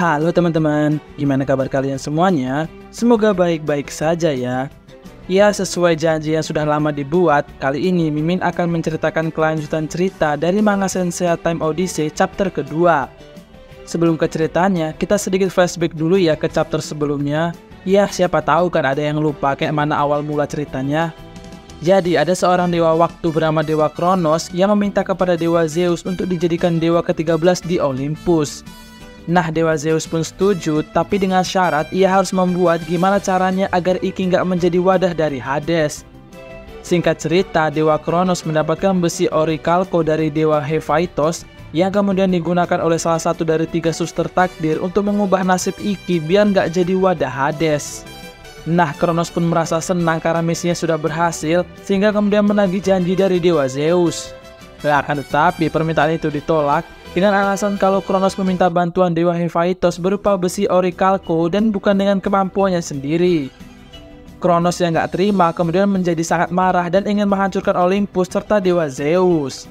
Halo teman-teman, gimana kabar kalian semuanya? Semoga baik-baik saja ya. Ya, sesuai janji yang sudah lama dibuat, kali ini Mimin akan menceritakan kelanjutan cerita dari manga Sensei Time Odyssey chapter kedua. Sebelum ke ceritanya, kita sedikit flashback dulu ya ke chapter sebelumnya. Ya, siapa tahu kan ada yang lupa kayak mana awal mula ceritanya. Jadi, ada seorang dewa waktu bernama Dewa Kronos yang meminta kepada Dewa Zeus untuk dijadikan dewa ke-13 di Olympus. Nah, Dewa Zeus pun setuju, tapi dengan syarat ia harus membuat gimana caranya agar Iki nggak menjadi wadah dari Hades. Singkat cerita, Dewa Kronos mendapatkan besi Orichalco dari Dewa Hephaestus yang kemudian digunakan oleh salah satu dari 3 suster takdir untuk mengubah nasib Iki biar nggak jadi wadah Hades. Nah, Kronos pun merasa senang karena misinya sudah berhasil, sehingga kemudian menagih janji dari Dewa Zeus. Akan tetapi permintaan itu ditolak dengan alasan kalau Kronos meminta bantuan Dewa Hephaestus berupa besi Orichalco dan bukan dengan kemampuannya sendiri. Kronos yang gak terima kemudian menjadi sangat marah dan ingin menghancurkan Olympus serta Dewa Zeus.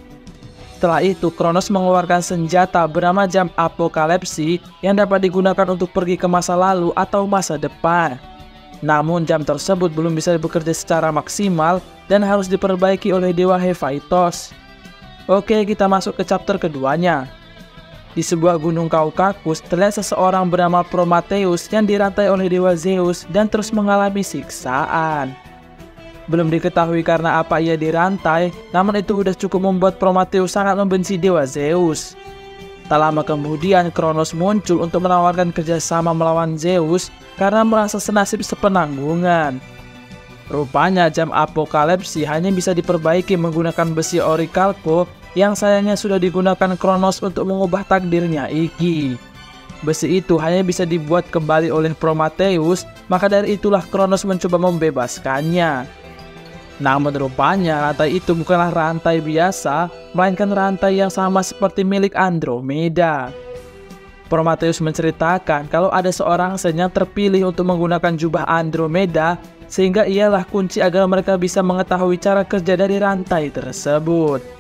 Setelah itu Kronos mengeluarkan senjata bernama jam apokalipsi yang dapat digunakan untuk pergi ke masa lalu atau masa depan. Namun jam tersebut belum bisa bekerja secara maksimal dan harus diperbaiki oleh Dewa Hephaestus. Oke, kita masuk ke chapter keduanya. Di sebuah gunung Kaukasus, terlihat seseorang bernama Prometheus yang dirantai oleh Dewa Zeus dan terus mengalami siksaan. Belum diketahui karena apa ia dirantai, namun itu udah cukup membuat Prometheus sangat membenci Dewa Zeus. Tak lama kemudian, Kronos muncul untuk menawarkan kerjasama melawan Zeus karena merasa senasib sepenanggungan. Rupanya jam apokalipsi hanya bisa diperbaiki menggunakan besi Orichalco yang sayangnya sudah digunakan Kronos untuk mengubah takdirnya Iki. Besi itu hanya bisa dibuat kembali oleh Prometheus, maka dari itulah Kronos mencoba membebaskannya. Namun rupanya rantai itu bukanlah rantai biasa, melainkan rantai yang sama seperti milik Andromeda. Prometheus menceritakan kalau ada seorang yang terpilih untuk menggunakan jubah Andromeda, sehingga ialah kunci agar mereka bisa mengetahui cara kerja dari rantai tersebut.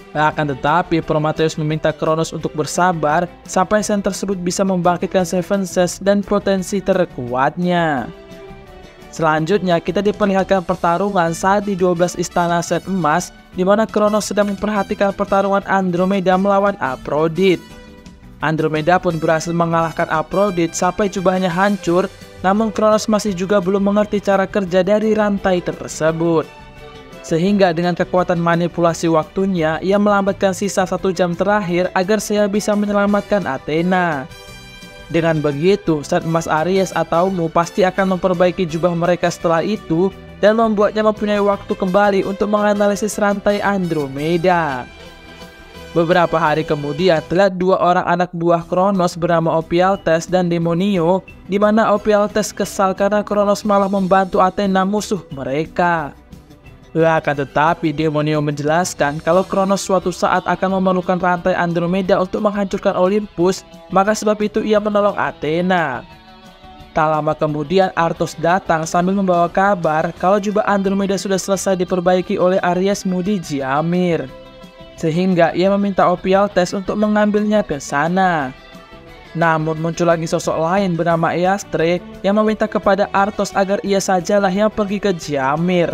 Akan tetapi Prometheus meminta Kronos untuk bersabar sampai sen tersebut bisa membangkitkan Seven Senses dan potensi terkuatnya. Selanjutnya kita diperlihatkan pertarungan saat di 12 istana set emas, di mana Kronos sedang memperhatikan pertarungan Andromeda melawan Aphrodite. Andromeda pun berhasil mengalahkan Aphrodite sampai jubahnya hancur, namun Kronos masih juga belum mengerti cara kerja dari rantai tersebut. Sehingga dengan kekuatan manipulasi waktunya, ia melambatkan sisa 1 jam terakhir agar saya bisa menyelamatkan Athena. Dengan begitu, set emas Aries atau Mu pasti akan memperbaiki jubah mereka setelah itu dan membuatnya mempunyai waktu kembali untuk menganalisis rantai Andromeda. Beberapa hari kemudian, terlihat 2 orang anak buah Kronos bernama Ophialtes dan Demonio, di mana Ophialtes kesal karena Kronos malah membantu Athena musuh mereka. Akan tetapi Demonio menjelaskan kalau Kronos suatu saat akan memerlukan rantai Andromeda untuk menghancurkan Olympus, maka sebab itu ia menolong Athena. Tak lama kemudian Arthos datang sambil membawa kabar kalau jubah Andromeda sudah selesai diperbaiki oleh Aries Mu di Giamir. Sehingga ia meminta Ophialtes untuk mengambilnya ke sana. Namun muncul lagi sosok lain bernama Eastre yang meminta kepada Arthos agar ia sajalah yang pergi ke Giamir.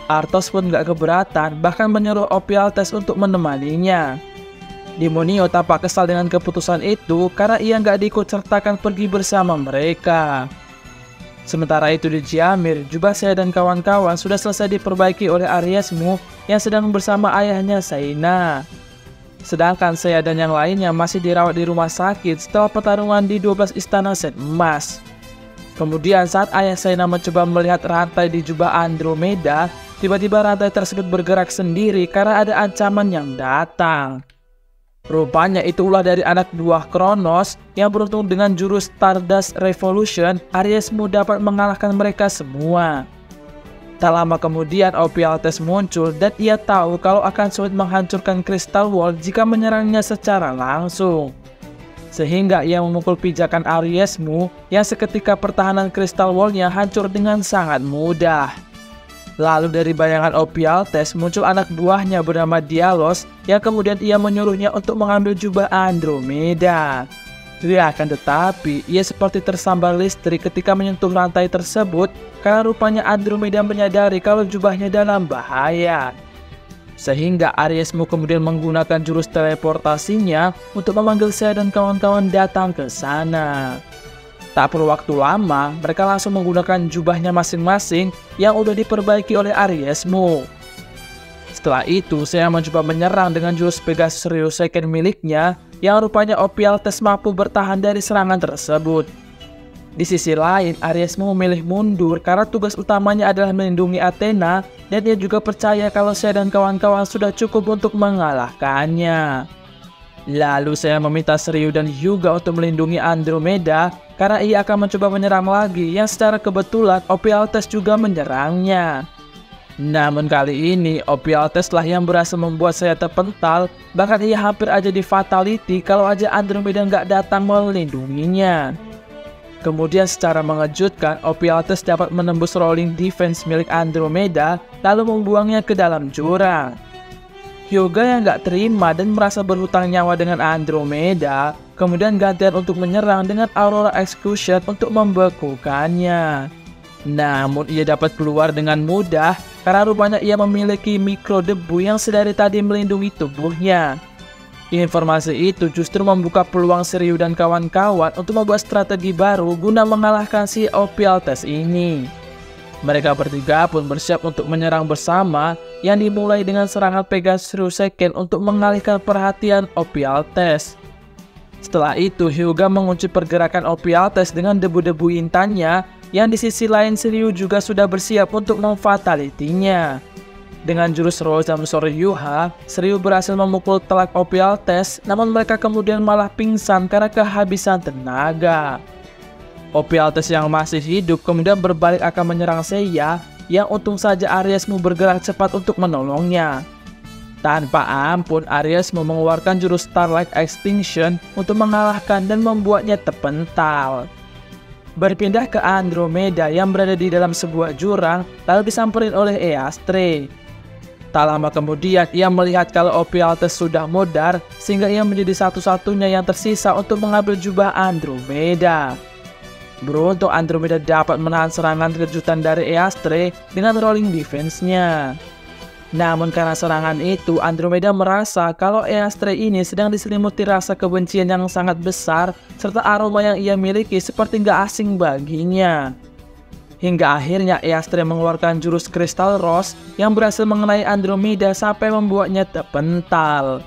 Arthos pun gak keberatan, bahkan menyuruh Ophialtes untuk menemaninya. Demonio tampak kesal dengan keputusan itu karena ia gak diikut-sertakan pergi bersama mereka. Sementara itu di Giamir, jubah saya dan kawan-kawan sudah selesai diperbaiki oleh Aries Mu yang sedang bersama ayahnya Saina. Sedangkan saya dan yang lainnya masih dirawat di rumah sakit setelah pertarungan di 12 istana set emas. Kemudian saat ayah Saina mencoba melihat rantai di jubah Andromeda, tiba-tiba rantai tersebut bergerak sendiri karena ada ancaman yang datang. Rupanya itu ulah dari anak buah Kronos yang beruntung dengan jurus Stardust Revolution, Aries Mu dapat mengalahkan mereka semua. Tak lama kemudian Ophialtes muncul dan ia tahu kalau akan sulit menghancurkan Crystal Wall jika menyerangnya secara langsung. Sehingga ia memukul pijakan Aries Mu yang seketika pertahanan Crystal Wall-nya hancur dengan sangat mudah. Lalu dari bayangan Ophialtes muncul anak buahnya bernama Dialos yang kemudian ia menyuruhnya untuk mengambil jubah Andromeda. Akan tetapi, ia seperti tersambar listrik ketika menyentuh rantai tersebut karena rupanya Andromeda menyadari kalau jubahnya dalam bahaya. Sehingga Aries Mo kemudian menggunakan jurus teleportasinya untuk memanggil saya dan kawan-kawan datang ke sana. Tak perlu waktu lama, mereka langsung menggunakan jubahnya masing-masing yang udah diperbaiki oleh Aries Mo. Setelah itu, saya mencoba menyerang dengan jurus Pegasus Ryoseiken miliknya yang rupanya Ophialtes mampu bertahan dari serangan tersebut. Di sisi lain, Aries Mo memilih mundur karena tugas utamanya adalah melindungi Athena dan ia juga percaya kalau saya dan kawan-kawan sudah cukup untuk mengalahkannya. Lalu saya meminta Shiryu dan Hyuga untuk melindungi Andromeda karena ia akan mencoba menyerang lagi yang secara kebetulan Ophialtes juga menyerangnya. Namun kali ini Ophialtes lah yang berhasil membuat saya terpental, bahkan ia hampir aja di fatality kalau aja Andromeda nggak datang melindunginya. Kemudian secara mengejutkan Ophialtes dapat menembus rolling defense milik Andromeda lalu membuangnya ke dalam jurang. Hyuga yang nggak terima dan merasa berhutang nyawa dengan Andromeda, kemudian gantian untuk menyerang dengan Aurora Execution untuk membekukannya. Namun ia dapat keluar dengan mudah karena rupanya ia memiliki mikro debu yang sedari tadi melindungi tubuhnya. Informasi itu justru membuka peluang Shiryu dan kawan-kawan untuk membuat strategi baru guna mengalahkan si Ophialtes ini. Mereka bertiga pun bersiap untuk menyerang bersama yang dimulai dengan serangan Pegasus Ryoseiken untuk mengalihkan perhatian Ophialtes. Setelah itu Hyuga mengunci pergerakan Ophialtes dengan debu-debu intannya yang di sisi lain Shiryu juga sudah bersiap untuk memfatalitinya. Dengan jurus Rozam Soryuha, Shiryu berhasil memukul telak Ophialtes, namun mereka kemudian malah pingsan karena kehabisan tenaga. Ophialtes yang masih hidup kemudian berbalik akan menyerang Seiya, yang untung saja Aries Mo bergerak cepat untuk menolongnya. Tanpa ampun, Aries Mo mengeluarkan jurus Starlight Extinction untuk mengalahkan dan membuatnya terpental. Berpindah ke Andromeda yang berada di dalam sebuah jurang, lalu disamperin oleh Eastre. Tak lama kemudian, ia melihat kalau Ophialtes sudah modar, sehingga ia menjadi satu-satunya yang tersisa untuk mengambil jubah Andromeda. Beruntung Andromeda dapat menahan serangan kejutan dari Eastre dengan rolling defense-nya. Namun karena serangan itu, Andromeda merasa kalau Eastre ini sedang diselimuti rasa kebencian yang sangat besar, serta aroma yang ia miliki seperti gak asing baginya. Hingga akhirnya Eastre mengeluarkan jurus Crystal Rose yang berhasil mengenai Andromeda sampai membuatnya terpental.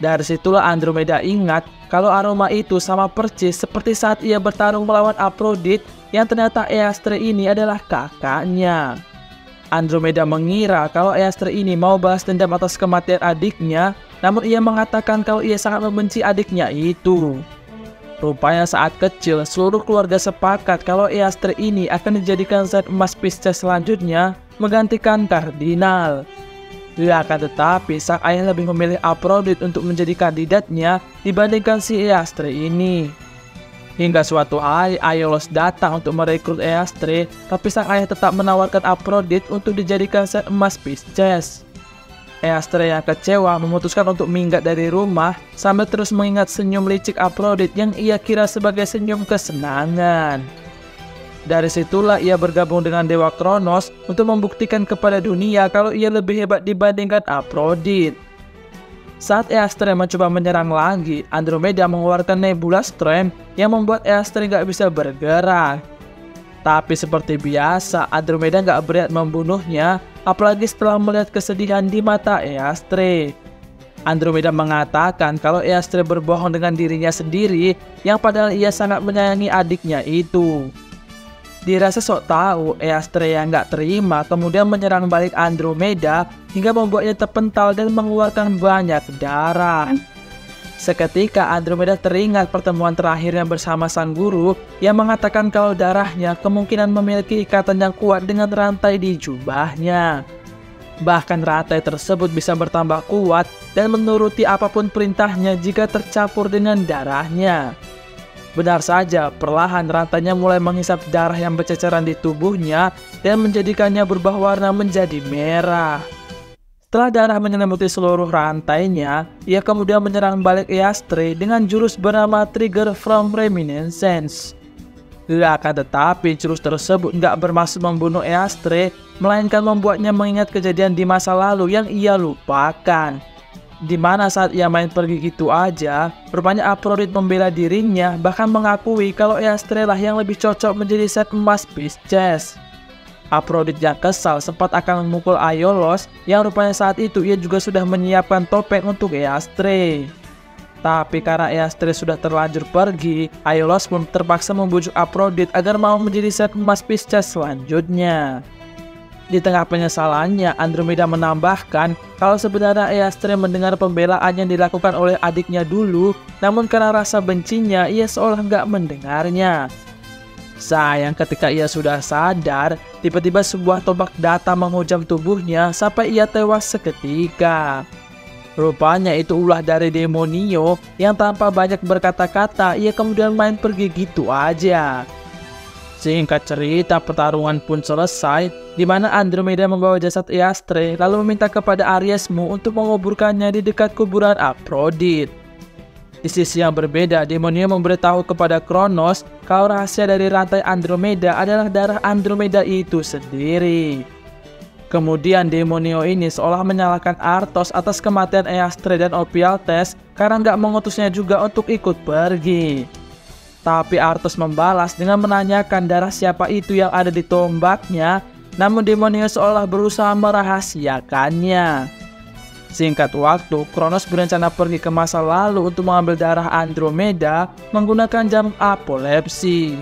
Dari situlah Andromeda ingat kalau aroma itu sama persis seperti saat ia bertarung melawan Aphrodite yang ternyata Eastre ini adalah kakaknya. Andromeda mengira kalau Eastre ini mau balas dendam atas kematian adiknya, namun ia mengatakan kalau ia sangat membenci adiknya itu. Rupanya saat kecil, seluruh keluarga sepakat kalau Eastre ini akan dijadikan zat emas Pisces selanjutnya menggantikan Kardinal. Akan tetapi, sang ayah lebih memilih Aphrodite untuk menjadi kandidatnya dibandingkan si Eastre ini. Hingga suatu hari Aiolos datang untuk merekrut Eastre, tapi sang ayah tetap menawarkan Aphrodite untuk dijadikan zat emas Pisces. Eastre yang kecewa memutuskan untuk minggat dari rumah sambil terus mengingat senyum licik Aphrodite yang ia kira sebagai senyum kesenangan. Dari situlah ia bergabung dengan Dewa Kronos untuk membuktikan kepada dunia kalau ia lebih hebat dibandingkan Aphrodite. Saat Eastre mencoba menyerang lagi, Andromeda mengeluarkan Nebula Stream yang membuat Eastre gak bisa bergerak. Tapi seperti biasa, Andromeda gak berniat membunuhnya, apalagi setelah melihat kesedihan di mata Eastre. Andromeda mengatakan kalau Eastre berbohong dengan dirinya sendiri, yang padahal ia sangat menyayangi adiknya itu. Dirasa sok tahu, Eastre yang gak terima kemudian menyerang balik Andromeda hingga membuatnya terpental dan mengeluarkan banyak darah. Seketika Andromeda teringat pertemuan terakhirnya bersama sang guru yang mengatakan kalau darahnya kemungkinan memiliki ikatan yang kuat dengan rantai di jubahnya. Bahkan rantai tersebut bisa bertambah kuat dan menuruti apapun perintahnya jika tercampur dengan darahnya. Benar saja, perlahan rantainya mulai menghisap darah yang berceceran di tubuhnya dan menjadikannya berubah warna menjadi merah. Setelah darah menyelimuti seluruh rantainya, ia kemudian menyerang balik Eastre dengan jurus bernama Trigger from Reminiscence. Akan tetapi jurus tersebut nggak bermaksud membunuh Eastre, melainkan membuatnya mengingat kejadian di masa lalu yang ia lupakan. Dimana saat ia main pergi gitu aja, rupanya Aphrodite membela dirinya, bahkan mengakui kalau Eastre lah yang lebih cocok menjadi set emas Pisces. Aphrodite yang kesal sempat akan memukul Aiolos, yang rupanya saat itu ia juga sudah menyiapkan topeng untuk Eastre. Tapi karena Eastre sudah terlanjur pergi, Aiolos pun terpaksa membujuk Aphrodite agar mau menjadi set emas Pisces selanjutnya. Di tengah penyesalannya, Andromeda menambahkan kalau sebenarnya Eastre mendengar pembelaan yang dilakukan oleh adiknya dulu, namun karena rasa bencinya, ia seolah nggak mendengarnya. Sayang ketika ia sudah sadar, tiba-tiba sebuah tombak datang menghujam tubuhnya sampai ia tewas seketika. Rupanya itu ulah dari Demonio yang tanpa banyak berkata-kata, ia kemudian main pergi gitu aja. Singkat cerita, pertarungan pun selesai, di mana Andromeda membawa jasad Eastre lalu meminta kepada Aries-mu untuk menguburkannya di dekat kuburan Aphrodite. Di sisi yang berbeda, Demonio memberitahu kepada Kronos kalau rahasia dari rantai Andromeda adalah darah Andromeda itu sendiri. Kemudian Demonio ini seolah menyalahkan Arthos atas kematian Eastre dan Ophialtes karena nggak mengutusnya juga untuk ikut pergi. Tapi Arthos membalas dengan menanyakan darah siapa itu yang ada di tombaknya, namun Demonio seolah berusaha merahasiakannya. Singkat waktu, Kronos berencana pergi ke masa lalu untuk mengambil darah Andromeda menggunakan jam apolepsi.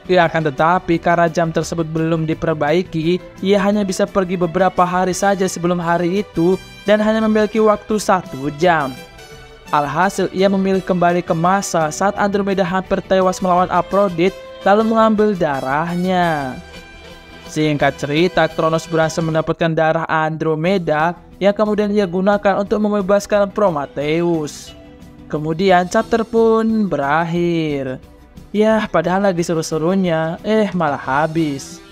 Akan tetapi karena jam tersebut belum diperbaiki, ia hanya bisa pergi beberapa hari saja sebelum hari itu dan hanya memiliki waktu 1 jam. Alhasil ia memilih kembali ke masa saat Andromeda hampir tewas melawan Aphrodite lalu mengambil darahnya. Singkat cerita, Kronos berhasil mendapatkan darah Andromeda yang kemudian ia gunakan untuk membebaskan Prometheus. Kemudian chapter pun berakhir. Yah, padahal lagi seru-serunya, malah habis.